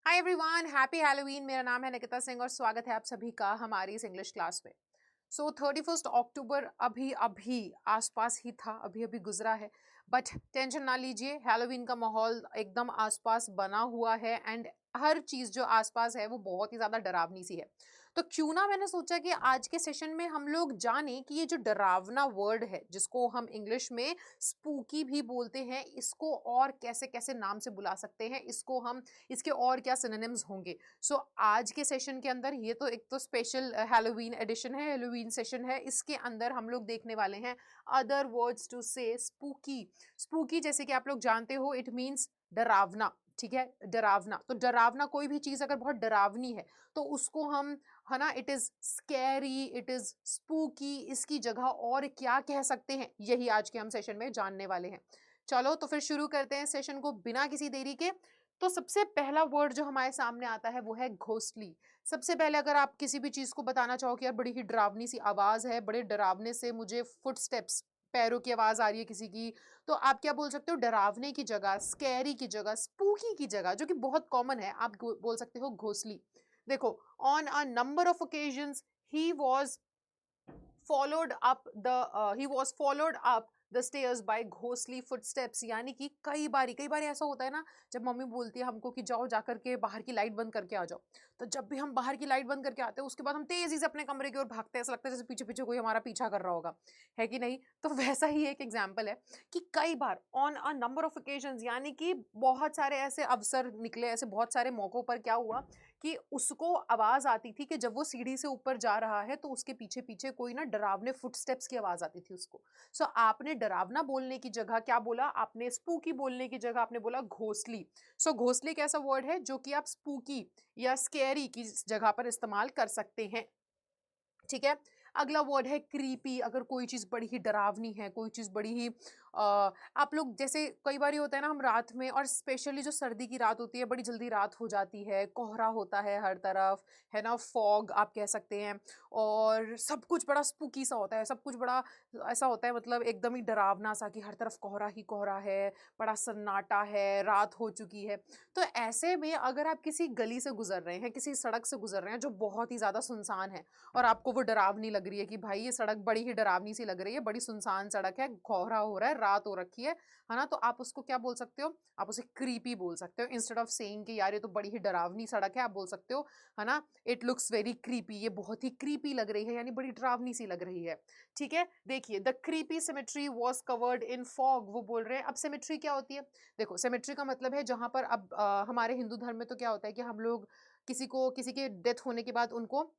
Hi everyone, happy Halloween. मेरा नाम है निकिता सिंह और स्वागत है आप सभी का हमारी इस इंग्लिश क्लास में। 31 अक्टूबर अभी अभी आसपास ही था, अभी अभी गुजरा है। बट टेंशन ना लीजिए, हैलोवीन का माहौल एकदम आसपास बना हुआ है एंड हर चीज जो आसपास है वो बहुत ही ज्यादा डरावनी सी है। तो क्यों ना मैंने सोचा कि आज के सेशन में हम लोग जाने कि ये जो डरावना वर्ड है जिसको हम इंग्लिश में स्पूकी भी बोलते हैं, इसको और कैसे कैसे नाम से बुला सकते हैं, इसको हम इसके और क्या सिनोनिम्स होंगे। आज के सेशन के अंदर ये तो एक तो स्पेशल हैलोवीन एडिशन है, हैलोवीन सेशन है, इसके अंदर हम लोग देखने वाले हैं अदर वर्ड्स टू से स्पूकी। स्पूकी जैसे कि आप लोग जानते हो इट मीन्स डरावना। ठीक है, डरावना। तो डरावना कोई भी चीज अगर बहुत डरावनी है तो उसको हम, है ना, it is scary, it is spooky, इसकी जगह और क्या कह सकते हैं, यही आज के हम सेशन में जानने वाले हैं। चलो तो फिर शुरू करते हैं सेशन को बिना किसी देरी के। तो सबसे पहला वर्ड जो हमारे सामने आता है वो है घोस्टली। सबसे पहले अगर आप किसी भी चीज को बताना चाहो कि यार बड़ी ही डरावनी सी आवाज है, बड़े डरावने से मुझे फुटस्टेप्स, पैरों की आवाज आ रही है किसी की, तो आप क्या बोल सकते हो? डरावने की जगह, स्कैरी की जगह, स्पूकी की जगह, जो कि बहुत कॉमन है, आप बोल सकते हो घोस्टली। देखो, on a number of occasions he was followed up the stairs by ghostly footsteps. यानी कि कई बार ऐसा होता है ना, जब मम्मी बोलती है हमको कि जाओ जाकर के बाहर की लाइट बंद करके आ जाओ, तो जब भी हम बाहर की लाइट बंद करके आते हैं उसके बाद हम तेजी से अपने कमरे की ओर भागते हैं, ऐसा लगता है जैसे पीछे पीछे कोई हमारा पीछा कर रहा होगा, है कि नहीं? तो वैसा ही एक एग्जाम्पल है कि कई बार on a number of occasions, यानी कि बहुत सारे ऐसे अवसर निकले, ऐसे बहुत सारे मौकों पर क्या हुआ कि उसको आवाज आती थी कि जब वो सीढ़ी से ऊपर जा रहा है तो उसके पीछे पीछे कोई ना डरावने फुटस्टेप्स की आवाज आती थी उसको। आपने डरावना बोलने की जगह क्या बोला? आपने स्पूकी बोलने की जगह आपने बोला घोस्टली। घोस्टली एक ऐसा वर्ड है जो कि आप स्पूकी या स्कैरी की जगह पर इस्तेमाल कर सकते हैं। ठीक है। अगला वर्ड है क्रीपी। अगर कोई चीज बड़ी ही डरावनी है, कोई चीज बड़ी ही आप लोग जैसे कई बार होता है ना, हम रात में, और स्पेशली जो सर्दी की रात होती है, बड़ी जल्दी रात हो जाती है, कोहरा होता है हर तरफ, है ना, फॉग आप कह सकते हैं, और सब कुछ बड़ा स्पूकी सा होता है, सब कुछ बड़ा ऐसा होता है, मतलब एकदम ही डरावना सा कि हर तरफ कोहरा ही कोहरा है, बड़ा सन्नाटा है, रात हो चुकी है। तो ऐसे में अगर आप किसी गली से गुजर रहे हैं, किसी सड़क से गुजर रहे हैं जो बहुत ही ज्यादा सुनसान है, और आपको वो डरावनी लग रही है कि भाई ये सड़क बड़ी ही डरावनी सी लग रही है, बड़ी सुनसान सड़क है, कोहरा हो रहा है, रात हो रखी है ना, तो आप उसको क्या बोल सकते हो? आप उसे क्रीपी बोल सकते हो। इंस्टेड ऑफ सेइंग कि यार ये तो बड़ी ही डरावनी सड़क है, आप बोल सकते हो, है ना, इट लुक्स वेरी क्रीपी, ये बहुत ही क्रीपी लग रही है, यानी बड़ी डरावनी सी लग रही है। ठीक है। देखिए, the creepy symmetry was covered in fog, वो बोल रहे हैं। अब सिमेट्री क्या होती है? देखो, सिमेट्री का मतलब है जहां पर अब हमारे हिंदू धर्म में तो क्या होता है कि हम लोग किसी के डेथ होने के बाद उनको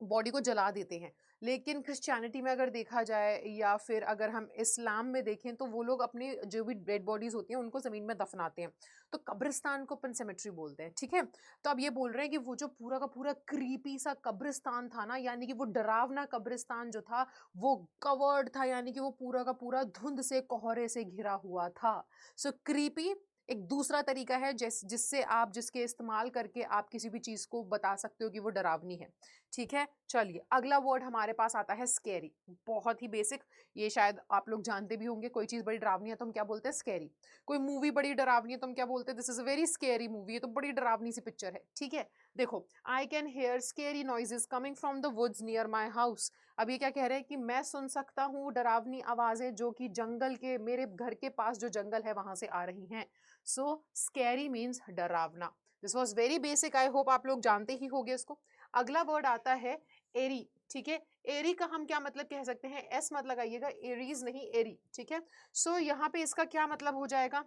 बॉडी को जला देते हैं। लेकिन क्रिश्चियनिटी में अगर देखा जाए, या फिर अगर हम इस्लाम में देखें, तो वो लोग अपनी जो भी डेड बॉडीज होती हैं उनको ज़मीन में दफनाते हैं। तो कब्रिस्तान को अपन सेमेट्री बोलते हैं। ठीक है। तो अब ये बोल रहे हैं कि वो जो पूरा का पूरा क्रीपी सा कब्रिस्तान था ना, यानी कि वो डरावना कब्रिस्तान जो था वो कवर्ड था, यानी कि वो पूरा का पूरा धुंध से, कोहरे से घिरा हुआ था। क्रीपी एक दूसरा तरीका है जिससे आप, जिसके इस्तेमाल करके आप किसी भी चीज़ को बता सकते हो कि वो डरावनी है। ठीक है। चलिए, अगला वर्ड हमारे पास आता है स्कैरी। बहुत ही बेसिक, ये शायद आप लोग जानते भी होंगे। कोई चीज बड़ी डरावनी है तो हम क्या बोलते हैं? स्कैरी। कोई मूवी बड़ी डरावनी है तो हम क्या बोलते हैं? This is a very scary movie, ये तो बड़ी डरावनी सी पिक्चर है। ठीक है। देखो, I can hear scary noises coming from the woods near my house. अब ये क्या कह रहे हैं कि मैं सुन सकता हूँ डरावनी आवाजें जो कि जंगल के, मेरे घर के पास जो जंगल है वहां से आ रही हैं। स्कैरी मीन्स डरावना। This was very basic, I hope आप लोग जानते ही होंगे इसको। अगला वर्ड आता है एरी। ठीक है। एरी का हम क्या मतलब कह सकते हैं? एस मत लगाइएगा, एरीज नहीं, एरी। ठीक है। यहाँ पे इसका क्या मतलब हो जाएगा?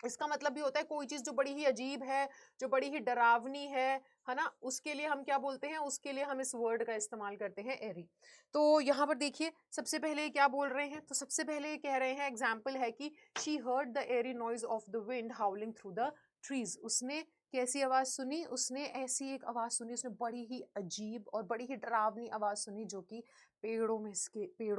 इसका मतलब भी होता है कोई चीज जो बड़ी ही अजीब है, जो बड़ी ही डरावनी है ना, उसके लिए हम क्या बोलते हैं? उसके लिए हम इस वर्ड का इस्तेमाल करते हैं एरी। तो यहाँ पर देखिए, सबसे पहले क्या बोल रहे हैं? तो सबसे पहले ये कह रहे हैं, एग्जाम्पल है कि she heard the eerie noise of the wind howling through the trees. उसने कैसी आवाज सुनी? उसने ऐसी एक आवाज सुनी, उसने बड़ी ही अजीब और बड़ी ही डरावनी आवाज सुनी जो कि पेड़ों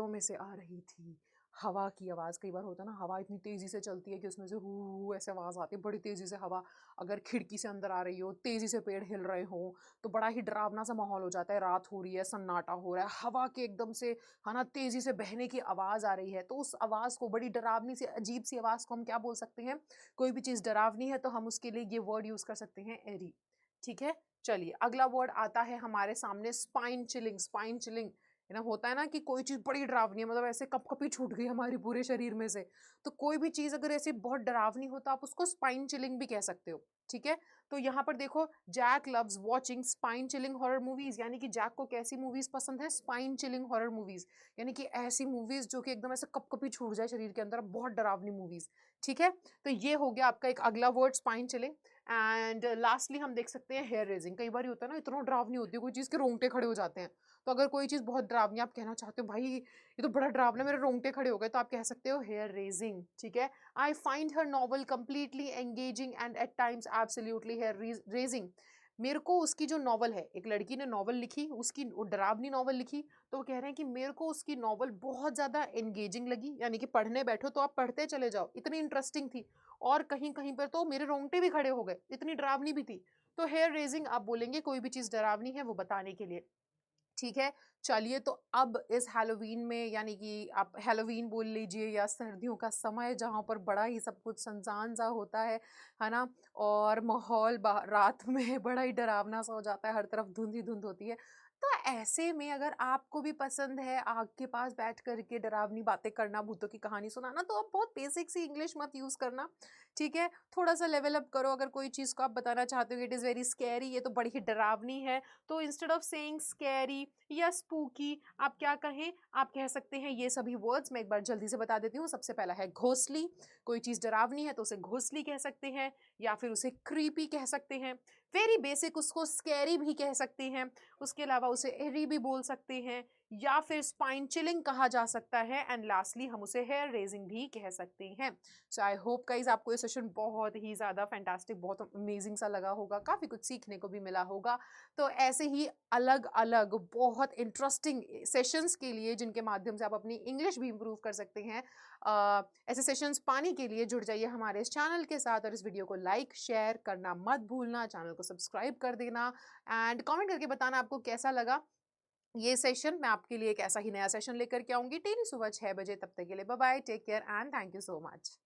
में से आ रही थी, हवा की आवाज़, कई बार होता है ना हवा इतनी तेज़ी से चलती है कि उसमें से हू ऐसे आवाज़ आती है, बड़ी तेज़ी से हवा अगर खिड़की से अंदर आ रही हो, तेज़ी से पेड़ हिल रहे हो, तो बड़ा ही डरावना सा माहौल हो जाता है। रात हो रही है, सन्नाटा हो रहा है, हवा के एकदम से है ना तेज़ी से बहने की आवाज़ आ रही है, तो उस आवाज़ को, बड़ी डरावनी सी अजीब सी आवाज़ को हम क्या बोल सकते हैं? कोई भी चीज़ डरावनी है तो हम उसके लिए ये वर्ड यूज़ कर सकते हैं एरी। ठीक है? चलिए अगला वर्ड आता है हमारे सामने स्पाइन चिलिंग। स्पाइन चिलिंग है ना, होता है ना कि कोई चीज़ बड़ी डरावनी है, मतलब ऐसे कँपकँपी छूट गई हमारी पूरे शरीर में से। तो कोई भी चीज़ अगर ऐसी बहुत डरावनी हो तो आप उसको स्पाइन चिलिंग भी कह सकते हो। ठीक है? तो यहाँ पर देखो, Jack loves watching spine chilling horror movies, यानी कि जैक को कैसी मूवीज़ पसंद है? स्पाइन चिलिंग हॉरर मूवीज़, यानी कि ऐसी मूवीज़ जो कि एकदम ऐसे कँपकँपी छूट जाए शरीर के अंदर, बहुत डरावनी मूवीज़। ठीक है? तो ये हो गया आपका एक अगला word spine chilling. And lastly हम देख सकते हैं हेयर रेजिंग। कई बार होता है ना, इतना डरावनी होती है कोई चीज़ के रोंगटे खड़े हो जाते हैं। तो अगर कोई चीज़ बहुत डरावनी, आप कहना चाहते हो भाई ये तो बड़ा डरावना है, मेरे रोंगटे खड़े हो गए, तो आप कह सकते हो हेयर रेजिंग। ठीक है? I find her novel completely engaging and at times absolutely hair raising. मेरे को उसकी जो नॉवल है, एक लड़की ने नॉवल लिखी, उसकी वो डरावनी नॉवल लिखी, तो वो कह रहे हैं कि मेरे को उसकी नॉवल बहुत ज़्यादा एंगेजिंग लगी, यानी कि पढ़ने बैठो तो आप पढ़ते चले जाओ, इतनी इंटरेस्टिंग थी। और कहीं-कहीं पर तो मेरे रोंगटे भी खड़े हो गए, इतनी डरावनी भी थी। तो हेयर रेज़िंग आप बोलेंगे कोई भी चीज़ डरावनी है वो बताने के लिए। ठीक है? चलिए, तो अब इस हैलोवीन में, यानी कि आप हैलोवीन बोल लीजिए या सर्दियों का समय जहाँ पर बड़ा ही सब कुछ सुनसान-सा होता है ना? और माहौल रात में बड़ा ही डरावना-सा हो जाता है, हर तरफ धुंध ही धुंध होती है। तो ऐसे में अगर आपको भी पसंद है आग के पास बैठ कर के डरावनी बातें करना, भूतों की कहानी सुनाना, तो आप बहुत बेसिक सी इंग्लिश मत यूज़ करना। ठीक है? थोड़ा-सा लेवल अप करो। अगर कोई चीज़ को आप बताना चाहते हो, इट इज़ वेरी स्कैरी, ये तो बड़ी ही डरावनी है, तो इंस्टेड ऑफ सेइंग स्कैरी या स्पूकी, आप क्या कहें? आप कह सकते हैं ये सभी वर्ड्स, मैं एक बार जल्दी से बता देती हूँ। सबसे पहला है घोंसली, कोई चीज़ डरावनी है तो उसे घोंसली कह सकते हैं, या फिर उसे क्रीपी कह सकते हैं। वेरी बेसिक उसको स्कैरी भी कह सकते हैं। उसके अलावा उसे एरी भी बोल सकते हैं, या फिर स्पाइन चिलिंग कहा जा सकता है, एंड लास्टली हम उसे हेयर रेजिंग भी कह सकते हैं। सो आई होप गाइस आपको ये सेशन बहुत ही ज़्यादा फैंटास्टिक, बहुत अमेजिंग सा लगा होगा, काफ़ी कुछ सीखने को भी मिला होगा। तो ऐसे ही अलग-अलग बहुत इंटरेस्टिंग सेशंस के लिए, जिनके माध्यम से आप अपनी इंग्लिश भी इम्प्रूव कर सकते हैं, ऐसे सेशंस पाने के लिए जुड़ जाइए हमारे इस चैनल के साथ, और इस वीडियो को लाइक शेयर करना मत भूलना, चैनल को सब्सक्राइब कर देना, एंड कमेंट करके बताना आपको कैसा लगा ये सेशन। मैं आपके लिए एक ऐसा ही नया सेशन लेकर के आऊँगी डेली सुबह 6 बजे। तब तक के लिए bye bye, take care and thank you so much.